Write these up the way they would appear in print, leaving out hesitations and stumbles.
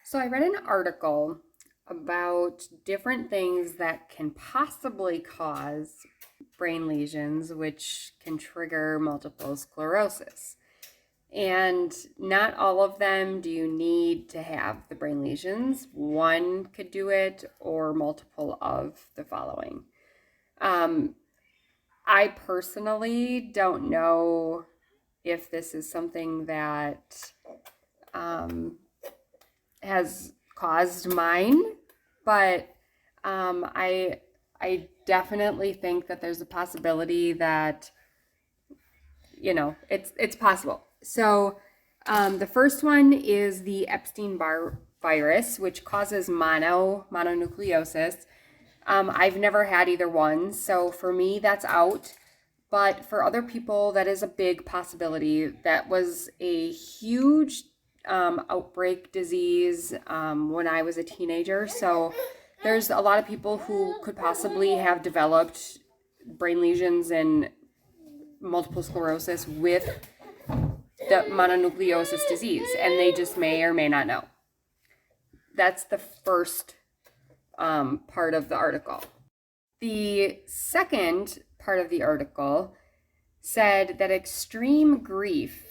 So I read an article about different things that can possibly cause brain lesions, which can trigger multiple sclerosis. And not all of them do you need to have the brain lesions. One could do it, or multiple of the following. Um, I personally don't know if this is something that um, has caused mine, but I definitely think that there's a possibility that it's possible. So the first one is the Epstein-Barr virus, which causes mononucleosis. I've never had either one, so for me that's out. But for other people, that is a big possibility. That was a huge outbreak disease when I was a teenager. So there's a lot of people who could possibly have developed brain lesions and multiple sclerosis with the mononucleosis disease, and they just may or may not know. That's the first part of the article. The second part of the article said that extreme grief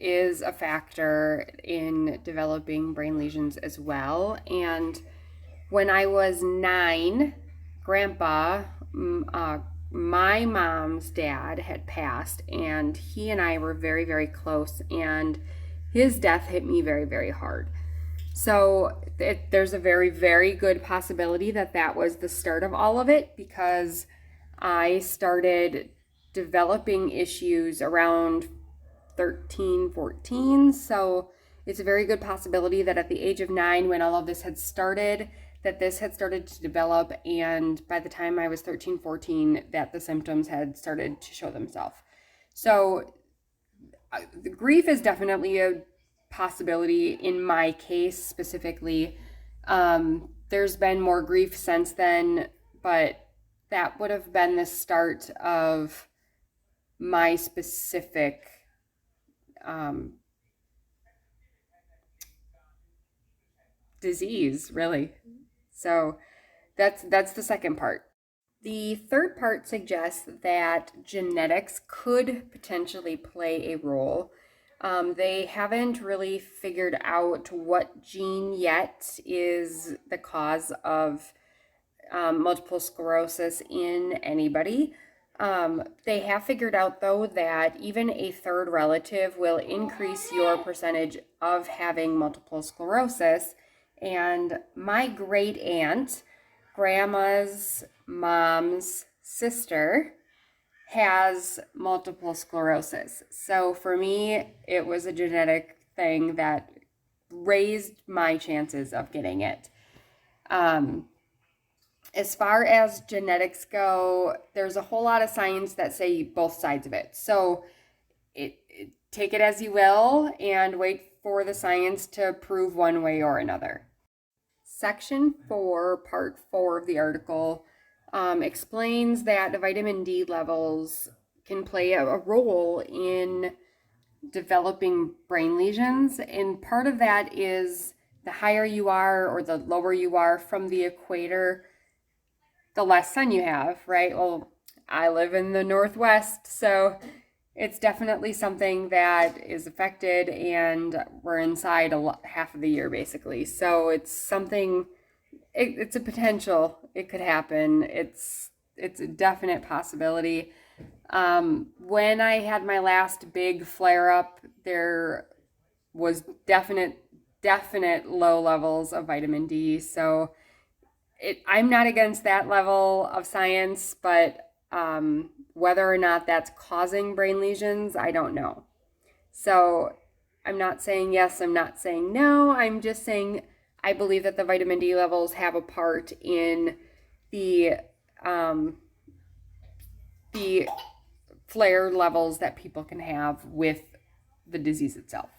is a factor in developing brain lesions as well. And when I was 9, Grandpa, my mom's dad, had passed, and he and I were very, very close, and his death hit me very, very hard. So there's a very, very good possibility that that was the start of all of it, because I started developing issues around 13, 14. So it's a very good possibility that at the age of 9, when all of this had started, that this had started to develop, and by the time I was 13, 14, that the symptoms had started to show themselves. So the grief is definitely a possibility in my case specifically. There's been more grief since then, but that would have been the start of my specific disease, really. So that's the second part. The third part suggests that genetics could potentially play a role. They haven't really figured out what gene yet is the cause of multiple sclerosis in anybody. They have figured out, though, that even a third relative will increase your percentage of having multiple sclerosis. And my great aunt, grandma's mom's sister, has multiple sclerosis. So for me, it was a genetic thing that raised my chances of getting it. As far as genetics go, there's a whole lot of science that say both sides of it. So take it as you will and wait for the science to prove one way or another. Section 4, part 4 of the article explains that vitamin D levels can play a role in developing brain lesions. And part of that is the higher you are or the lower you are from the equator, the less sun you have, right? Well, I live in the Northwest, so it's definitely something that is affected, and we're inside half of the year basically. So it's something, it's a potential. It could happen. It's a definite possibility. When I had my last big flare up, there was definite low levels of vitamin D. So I'm not against that level of science, but whether or not that's causing brain lesions, I don't know. So I'm not saying yes, I'm not saying no. I'm just saying I believe that the vitamin D levels have a part in the flare levels that people can have with the disease itself.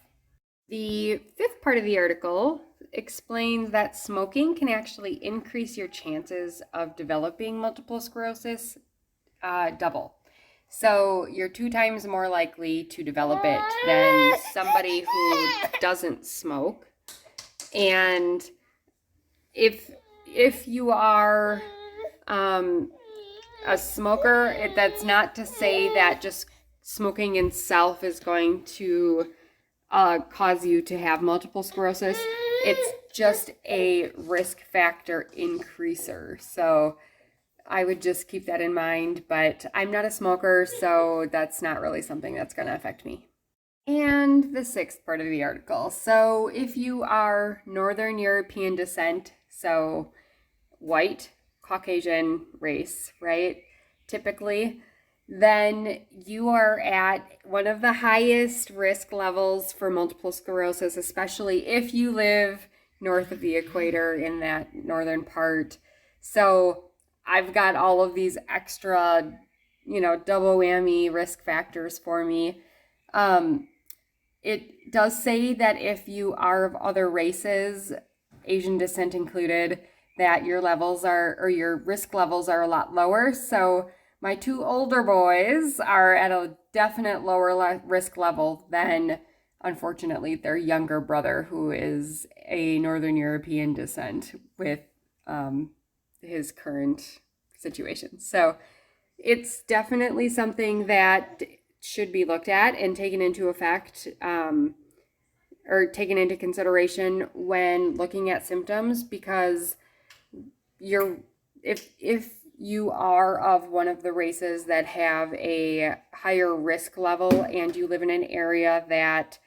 The fifth part of the article explains that smoking can actually increase your chances of developing multiple sclerosis double. So you're 2 times more likely to develop it than somebody who doesn't smoke. And if you are a smoker, that's not to say that just smoking itself is going to cause you to have multiple sclerosis. It's just a risk factor increaser. So I would just keep that in mind, but I'm not a smoker, so that's not really something that's going to affect me. And the sixth part of the article. So if you are Northern European descent, so white, Caucasian race, right? Typically, then you are at one of the highest risk levels for multiple sclerosis, especially if you live north of the equator in that northern part. So I've got all of these extra, double whammy risk factors for me. It does say that if you are of other races, Asian descent included, that your risk levels are a lot lower. So my two older boys are at a definite lower risk level than, unfortunately, their younger brother, who is a Northern European descent with his current situation. So it's definitely something that should be looked at and taken into effect or taken into consideration when looking at symptoms, because if you are of one of the races that have a higher risk level and you live in an area that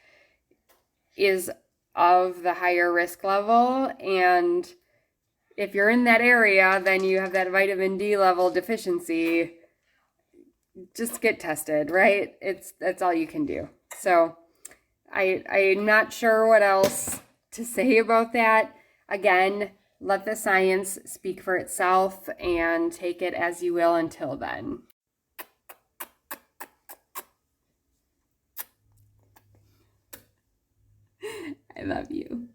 is of the higher risk level, and if you're in that area, then you have that vitamin D level deficiency, just get tested, right? That's all you can do. So I'm not sure what else to say about that. Again, let the science speak for itself and take it as you will until then. I love you.